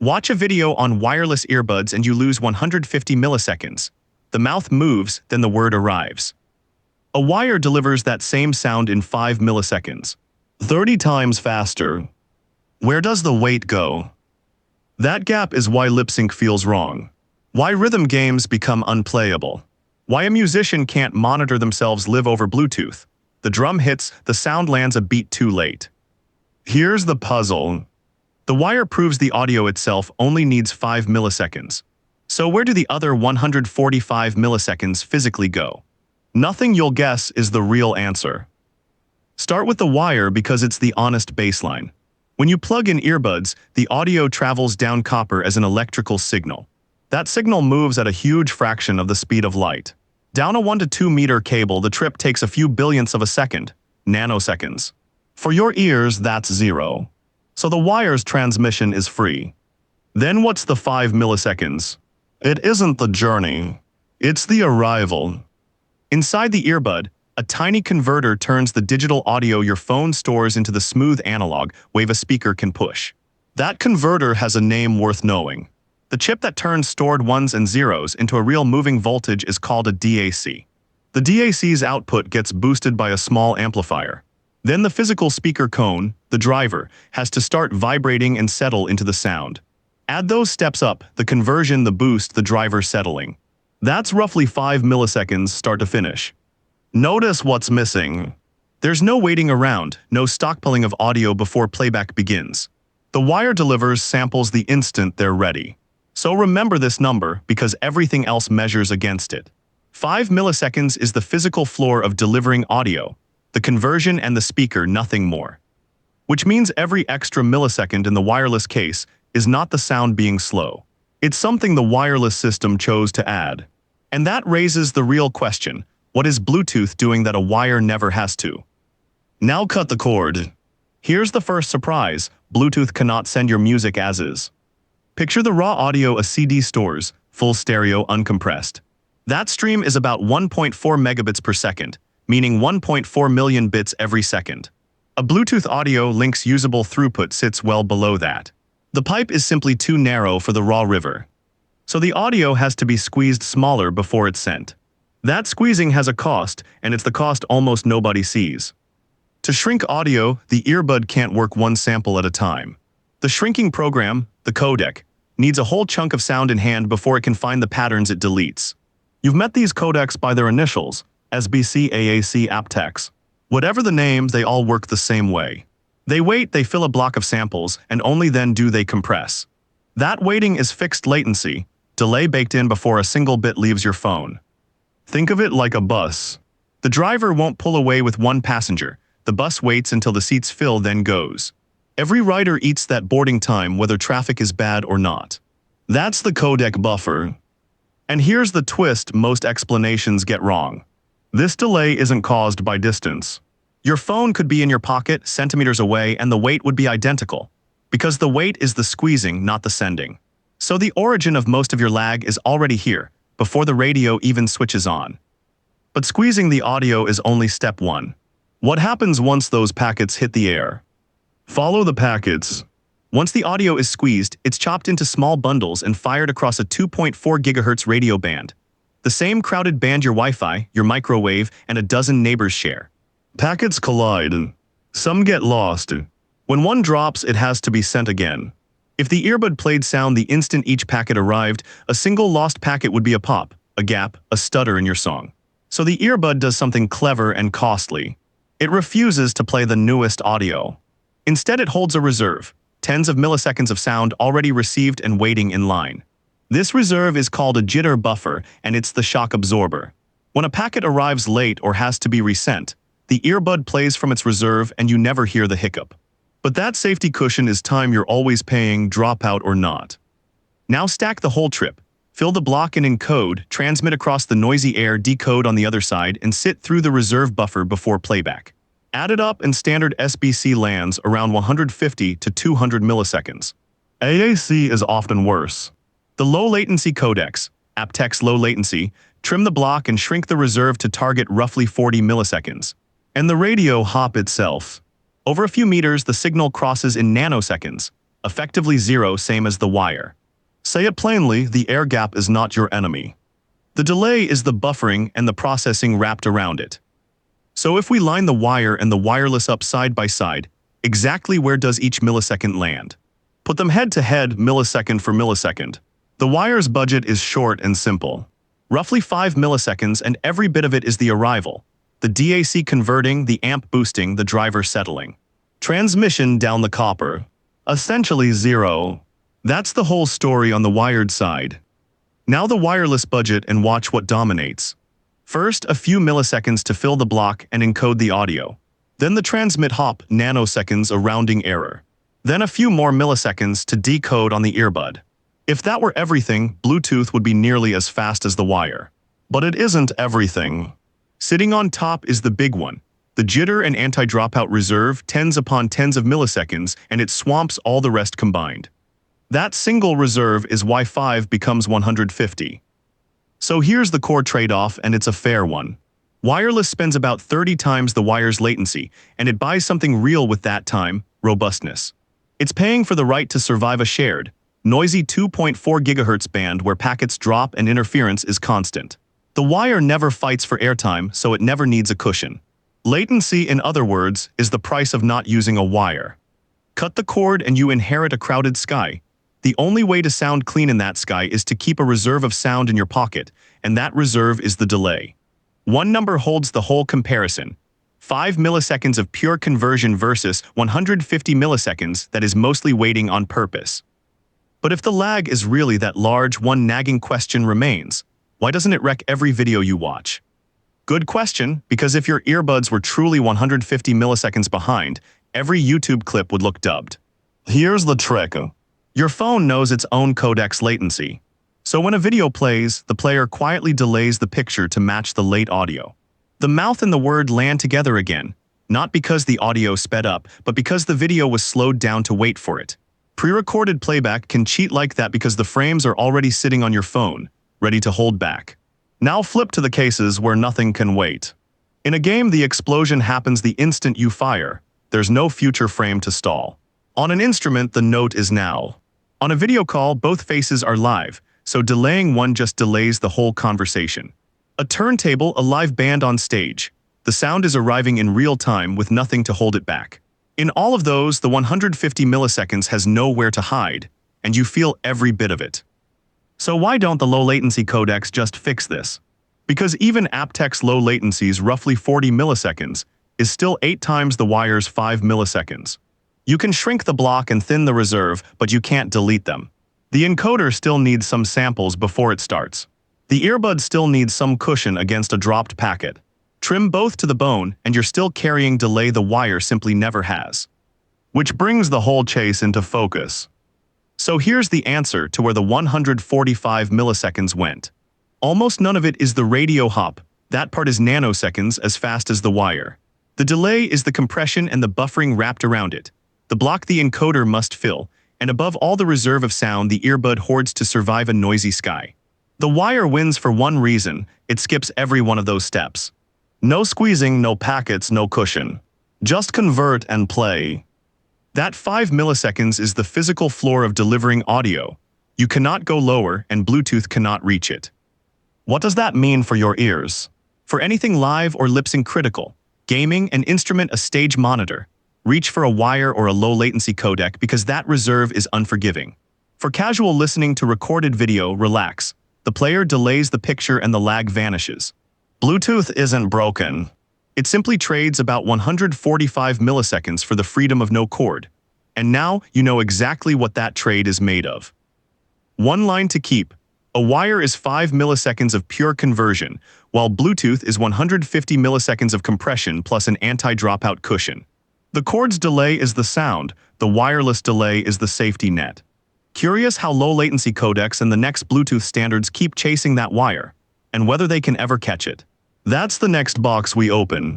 Watch a video on wireless earbuds and you lose 150 milliseconds. The mouth moves, then the word arrives. A wire delivers that same sound in 5 milliseconds. 30 times faster. Where does the wait go? That gap is why lip sync feels wrong. Why rhythm games become unplayable. Why a musician can't monitor themselves live over Bluetooth. The drum hits, the sound lands a beat too late. Here's the puzzle. The wire proves the audio itself only needs 5 milliseconds. So where do the other 145 milliseconds physically go? Nothing you'll guess is the real answer. Start with the wire because it's the honest baseline. When you plug in earbuds, the audio travels down copper as an electrical signal. That signal moves at a huge fraction of the speed of light. Down a 1 to 2 meter cable, the trip takes a few billionths of a second, nanoseconds. For your ears, that's 0. So the wire's transmission is free. Then what's the 5 milliseconds? It isn't the journey. It's the arrival. Inside the earbud, a tiny converter turns the digital audio your phone stores into the smooth analog wave a speaker can push. That converter has a name worth knowing. The chip that turns stored ones and zeros into a real moving voltage is called a DAC. The DAC's output gets boosted by a small amplifier. Then the physical speaker cone, the driver, has to start vibrating and settle into the sound. Add those steps up, the conversion, the boost, the driver settling. That's roughly 5 milliseconds start to finish. Notice what's missing. There's no waiting around, no stockpiling of audio before playback begins. The wire delivers samples the instant they're ready. So remember this number because everything else measures against it. 5 milliseconds is the physical floor of delivering audio, the conversion and the speaker, nothing more. Which means every extra millisecond in the wireless case is not the sound being slow. It's something the wireless system chose to add. And that raises the real question, what is Bluetooth doing that a wire never has to? Now cut the cord. Here's the first surprise, Bluetooth cannot send your music as is. Picture the raw audio a CD stores, full stereo uncompressed. That stream is about 1.4 megabits per second, meaning 1.4 million bits every second. A Bluetooth audio link's usable throughput sits well below that. The pipe is simply too narrow for the raw river. So the audio has to be squeezed smaller before it's sent. That squeezing has a cost, and it's the cost almost nobody sees. To shrink audio, the earbud can't work one sample at a time. The shrinking program, the codec, needs a whole chunk of sound in hand before it can find the patterns it deletes. You've met these codecs by their initials, SBC, AAC, aptX. Whatever the names, they all work the same way. They wait, they fill a block of samples, and only then do they compress. That waiting is fixed latency, delay baked in before a single bit leaves your phone. Think of it like a bus. The driver won't pull away with one passenger. The bus waits until the seats fill, then goes. Every rider eats that boarding time whether traffic is bad or not. That's the codec buffer. And here's the twist most explanations get wrong. This delay isn't caused by distance. Your phone could be in your pocket, centimeters away, and the wait would be identical, because the wait is the squeezing, not the sending. So the origin of most of your lag is already here, before the radio even switches on. But squeezing the audio is only step one. What happens once those packets hit the air? Follow the packets. Once the audio is squeezed, it's chopped into small bundles and fired across a 2.4 GHz radio band. The same crowded band your Wi-Fi, your microwave, and a dozen neighbors share. Packets collide. Some get lost. When one drops, it has to be sent again. If the earbud played sound the instant each packet arrived, a single lost packet would be a pop, a gap, a stutter in your song. So the earbud does something clever and costly. It refuses to play the newest audio. Instead, it holds a reserve, tens of milliseconds of sound already received and waiting in line. This reserve is called a jitter buffer, and it's the shock absorber. When a packet arrives late or has to be resent, the earbud plays from its reserve and you never hear the hiccup. But that safety cushion is time you're always paying, dropout or not. Now stack the whole trip. Fill the block and encode, transmit across the noisy air, decode on the other side, and sit through the reserve buffer before playback. Add it up and standard SBC lands around 150 to 200 milliseconds. AAC is often worse. The low-latency codecs, aptX low latency, trim the block and shrink the reserve to target roughly 40 milliseconds. And the radio hop itself. Over a few meters, the signal crosses in nanoseconds, effectively zero, same as the wire. Say it plainly, the air gap is not your enemy. The delay is the buffering and the processing wrapped around it. So if we line the wire and the wireless up side by side, exactly where does each millisecond land? Put them head to head, millisecond for millisecond. The wire's budget is short and simple. Roughly 5 milliseconds, and every bit of it is the arrival. The DAC converting, the amp boosting, the driver settling. Transmission down the copper. Essentially zero. That's the whole story on the wired side. Now the wireless budget, and watch what dominates. First, a few milliseconds to fill the block and encode the audio. Then the transmit hop, nanoseconds, a rounding error. Then a few more milliseconds to decode on the earbud. If that were everything, Bluetooth would be nearly as fast as the wire. But it isn't everything. Sitting on top is the big one. The jitter and anti-dropout reserve, tens upon tens of milliseconds, and it swamps all the rest combined. That single reserve is why 5 becomes 150. So here's the core trade-off, and it's a fair one. Wireless spends about 30 times the wire's latency, and it buys something real with that time: robustness. It's paying for the right to survive a shared, noisy 2.4 GHz band where packets drop and interference is constant. The wire never fights for airtime, so it never needs a cushion. Latency, in other words, is the price of not using a wire. Cut the cord and you inherit a crowded sky. The only way to sound clean in that sky is to keep a reserve of sound in your pocket, and that reserve is the delay. One number holds the whole comparison. 5 milliseconds of pure conversion versus 150 milliseconds that is mostly waiting on purpose. But if the lag is really that large, one nagging question remains: why doesn't it wreck every video you watch? Good question, because if your earbuds were truly 150 milliseconds behind, every YouTube clip would look dubbed. Here's the trick. Your phone knows its own codec's latency. So when a video plays, the player quietly delays the picture to match the late audio. The mouth and the word land together again, not because the audio sped up, but because the video was slowed down to wait for it. Pre-recorded playback can cheat like that because the frames are already sitting on your phone, ready to hold back. Now flip to the cases where nothing can wait. In a game, the explosion happens the instant you fire. There's no future frame to stall. On an instrument, the note is now. On a video call, both faces are live, so delaying one just delays the whole conversation. A turntable, a live band on stage. The sound is arriving in real time with nothing to hold it back. In all of those, the 150 milliseconds has nowhere to hide, and you feel every bit of it. So why don't the low-latency codecs just fix this? Because even aptech's low latencies, roughly 40 milliseconds, is still 8 times the wire's 5 milliseconds. You can shrink the block and thin the reserve, but you can't delete them. The encoder still needs some samples before it starts. The earbud still needs some cushion against a dropped packet. Trim both to the bone, and you're still carrying delay the wire simply never has. Which brings the whole chase into focus. So here's the answer to where the 145 milliseconds went. Almost none of it is the radio hop. That part is nanoseconds, as fast as the wire. The delay is the compression and the buffering wrapped around it. The block the encoder must fill, and above all the reserve of sound the earbud hoards to survive a noisy sky. The wire wins for one reason: it skips every one of those steps. No squeezing, no packets, no cushion. Just convert and play. That 5 milliseconds is the physical floor of delivering audio. You cannot go lower, and Bluetooth cannot reach it. What does that mean for your ears? For anything live or lip-sync critical, gaming, an instrument, a stage monitor, reach for a wire or a low-latency codec because that reserve is unforgiving. For casual listening to recorded video, relax. The player delays the picture and the lag vanishes. Bluetooth isn't broken. It simply trades about 145 milliseconds for the freedom of no cord. And now you know exactly what that trade is made of. One line to keep. A wire is 5 milliseconds of pure conversion, while Bluetooth is 150 milliseconds of compression plus an anti-dropout cushion. The cord's delay is the sound, the wireless delay is the safety net. Curious how low-latency codecs and the next Bluetooth standards keep chasing that wire, and whether they can ever catch it. That's the next box we open.